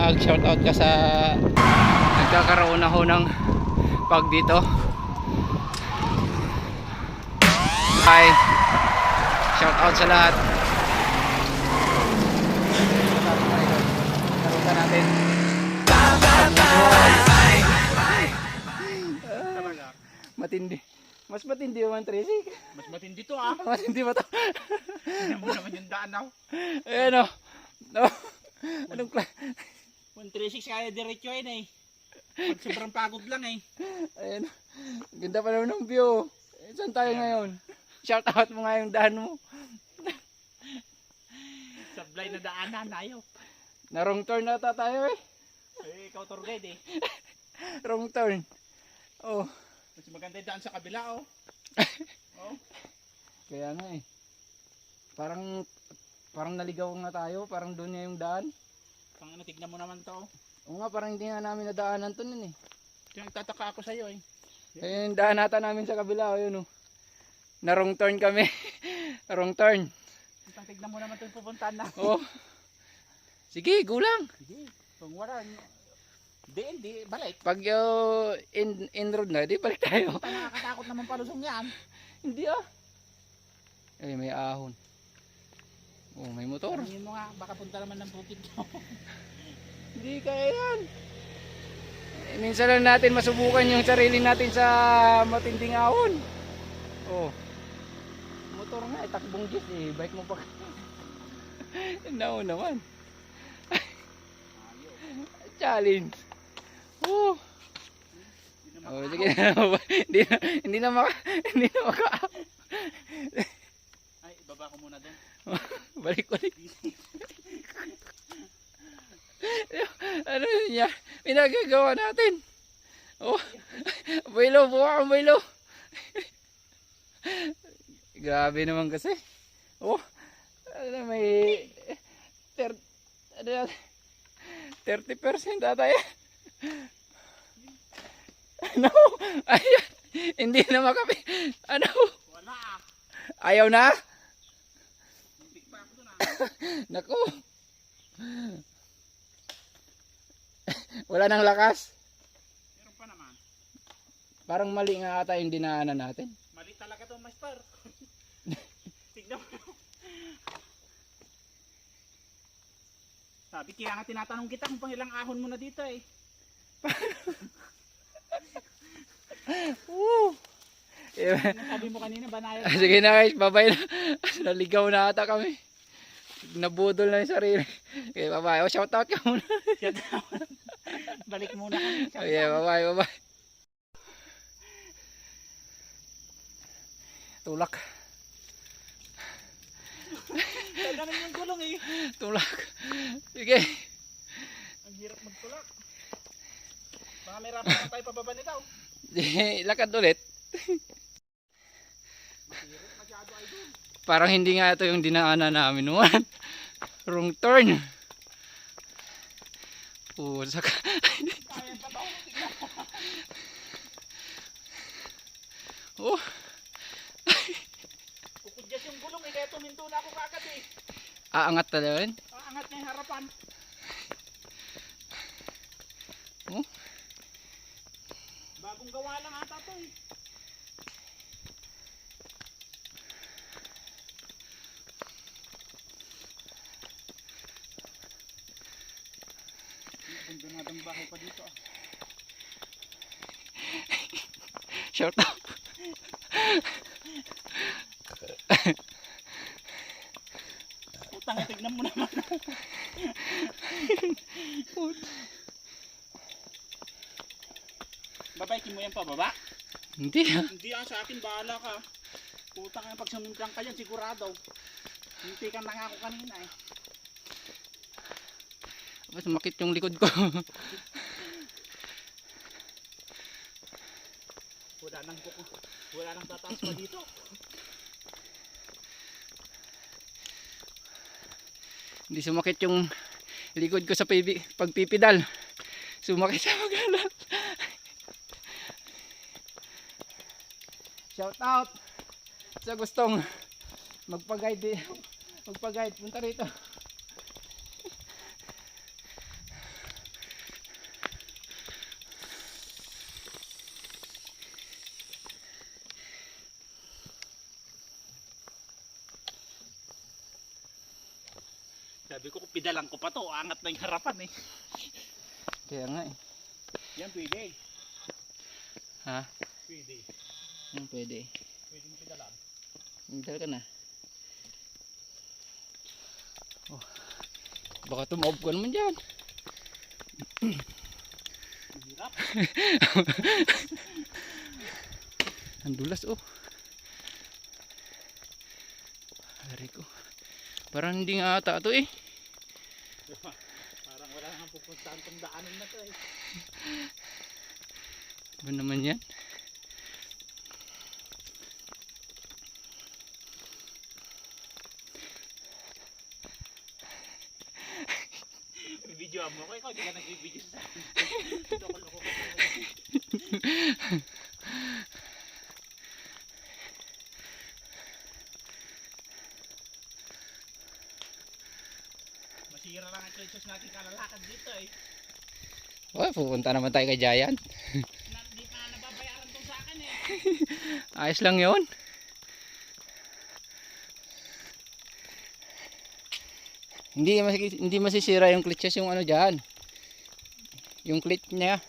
mag-shoutout ka sa nagkakaroon na ho ng pag dito. Hi, shoutout sa lahat. Karutan natin. Matindi. Mas matindi yung 136. Mas matindi to ah. Matindi ba to? Hindi mo naman yung daan now. Ayan o. No. Anong 136 kaya diretso yun eh. Pag sobrang pagod lang eh. Ayan. Ganda pa naman ng view. Saan tayo ngayon? Shout out mo nga yung daan mo. Sablay na daanan, ayaw. Na wrong turn na tayo eh. Eh, ikaw tour guide eh. Wrong turn. Oh. Mas maganda yung daan sa kabila oh. Oh. Kaya nga eh. Parang naligaw nga tayo. Parang doon nga yung daan. Pang ano, tignan mo naman to. Oo nga, parang hindi nga namin nadaanan to nun eh. Kaya nagtataka ako sa'yo eh. Ayun yung daan nata namin sa kabila. Ayun oh. Na wrong turn kami. Wrong turn. Tignan mo naman ito yung pupuntahan na. Oh. Sige, gulang. Sige. Kung wala, hindi, balik. Pag in road na, di balik tayo. Nakakatakot naman palusong yan. Hindi ah. Eh, may ahon. Oh, may motor. Tingin mo nga, baka punta naman ng bukid mo. Hindi kaya yan. Eh, minsan lang natin masubukan yung sarili natin sa matinding ahon. Oh. Motor nga, takbong gis eh. Bike mo pa. No naman. Challenge. Oh. Oh, sige na. Hindi na maka. Ay, baba ko muna doon. Balik. Ano niya? Pinagagawa natin. Oh. Buwelo, buwa ang buwelo. Grabe naman kasi. Oh. Ano may 30% ata yan. Ano? Ayan. Hindi na makapi. Ano? Wala ah. Ayaw na? Hindi pa ako doon ah. Naku. Wala nang lakas. Meron pa naman. Parang mali nga ata yung dinaanan natin. Mali talaga to, master. Tignan mo. Sabi kaya nga tinatanong kita kung pang ilang ahon mo na dito eh. Woo! Sabi mo kanina banayad. Sige na guys, babay na. Naligaw na ata kami. Nabudol na yung sarili. Okay, babay. O, shout out ka muna. Balik muna kami. Okay, babay. Tulak. Ganun yung gulong eh. Tulak. Sige. Ang hirap magtulak. Baka may rapat na tayo pababa nito. Lakad ulit. Mahirap masyado ay doon. Parang hindi nga ito yung dinaanan namin naman. Wrong turn. Pusak. Kaya pa ba? Oh. Kukudyas yung gulong eh. Kaya tuminto na ako kagad eh. Aangat talaga yun. Aangat na yung harapan. Oh. Bagong gawa lang ata to eh. Abandonadong bahay pa dito ah. Shout out. Utang, tignan mo naman. Babaikin mo yan pa baba? Hindi ah. Hindi ah, sa akin bahala ka. Utang ang pag sumimplang ka yan sigurado. Hindi ka na nga ako kanina eh. Mas makit yung likod ko. Wala nang tataas pa dito. Hindi sumakit yung likod ko sa pagpipidal. Sumakit sa magalan. Shout out sa gustong magpa-guide, punta rito. Sabi ko, pidalang ko pa to. Angat na yung harapan eh. Kaya nga eh. Yan, pwede. Ha? Pwede. Pwede. Pwede mo pidalan. Hintay ka na. Oh. Baka tumaob ka naman dyan. Hirap. Ang dulas oh. Hari ko. Parang hindi nga ata ito eh. Parang wala nang pupuntahan tong daanan na to eh. Ba naman yan? Video mo ko, ikaw di ka nag-video sa akin. Loko-loko ka. Masira lang ang klitsos natin kalalakad dito eh. Oh, pupunta naman tayo kay Giant. Di pa nababayaran tong sa akin eh. Ayos lang yun. Hindi masisira yung clutches yung ano diyan. Yung clutch niya.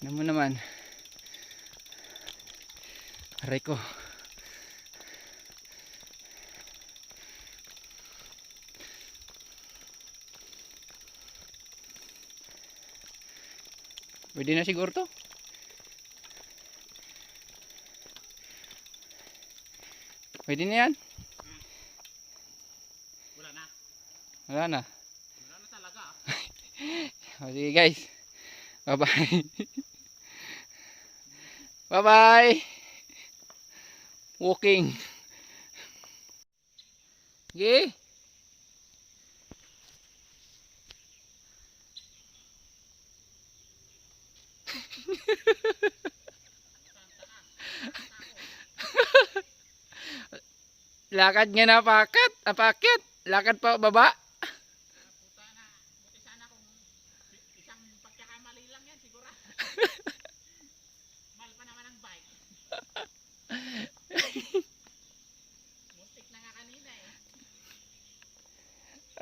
Ano mo naman. Aray ko. Pwede na siguro to. Pwede na yan. Wala na. Wala na. Wala na talaga. O sige guys. Bye bye. Bye bye. Walking. Sige. Lakad nga na apakat. Apakit. Lakad pa baba. Puta na. Buti sana kung isang pagkakamali lang yan siguro. Mahal pa naman ang bike. Muntik na nga kanina eh.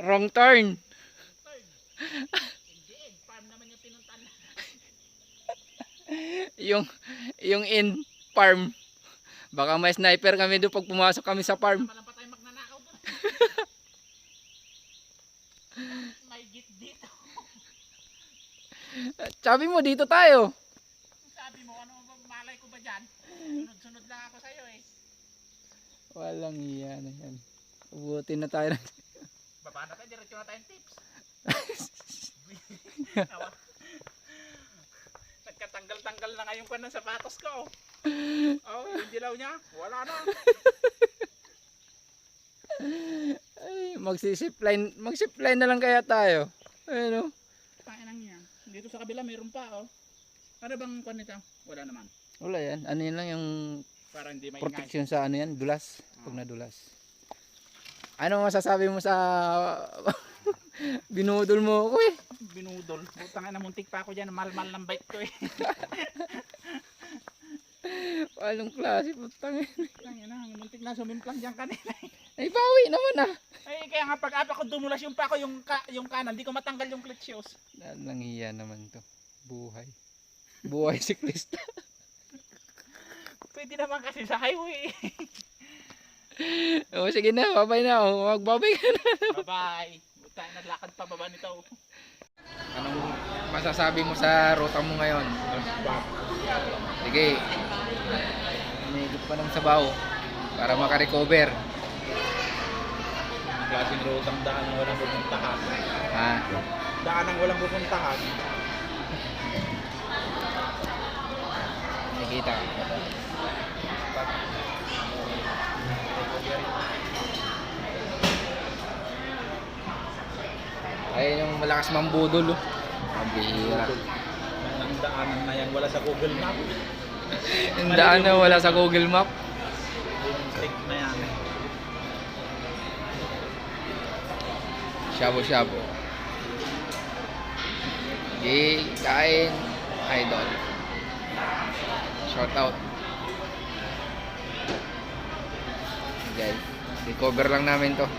Wrong turn. Turn. Hindi eh. Farm naman yung pinuntan na. Yung in farm. Baka may sniper kami doon pag pumasok kami sa farm. Naman pa tayo magnanakaw doon. May git dito. Sabi mo dito tayo. Sabi mo, ano ba malay ko ba dyan? Sunod-sunod lang ako sa'yo eh. Walang iya na yan. Ubutin na tayo. Baba na tayo, diretso na tayong tips. Nagkatanggal-tanggal na ngayon pa ng sapatos ko. Oh, yung dilaw niya, wala na. Ay, magsipline na lang kaya tayo. Ayun oh. Pakinang niya. Dito sa kabila mayroon pa oh. Ano bang kwan nito? Wala naman. Wala yan. Ano yun lang yung Para hindi maingay. protection sa ano yan, dulas. Pag nadulas. Ano masasabi mo sa binudol mo ako eh? Binudol. Putang ina, muntik pa ako diyan, mal-mal ng bike ko eh. Walong klase putang eh. Tangina, muntik na sumimplang diyan kanina. Ay bawi naman ah. Ay kaya nga pag ako dumulas yung pa ko yung kanan, di ko matanggal yung clutch shoes. Lang iya naman to. Buhay. Buhay siklista. Pwede naman kasi sa highway. O sige na, babay na. Magbabay ka na. Bye-bye. Buta, naglakad pa baba nito. Anong masasabi mo sa ruta mo ngayon? Sige. Umigit pa ng sabaw para makarecover. Klaseng rutang daan ang walang pupuntahan. Ha? Daan ang walang pupuntahan. Nakikita ka. Ayun yung malakas mambudol oh. Ang bihira. Ang daanan na yan wala sa Google Map. Yung daan na wala sa Google Map. Yung stick na yan. Shabu-shabu. Okay, kain. Idol. Shout out. Guys, recover lang namin to.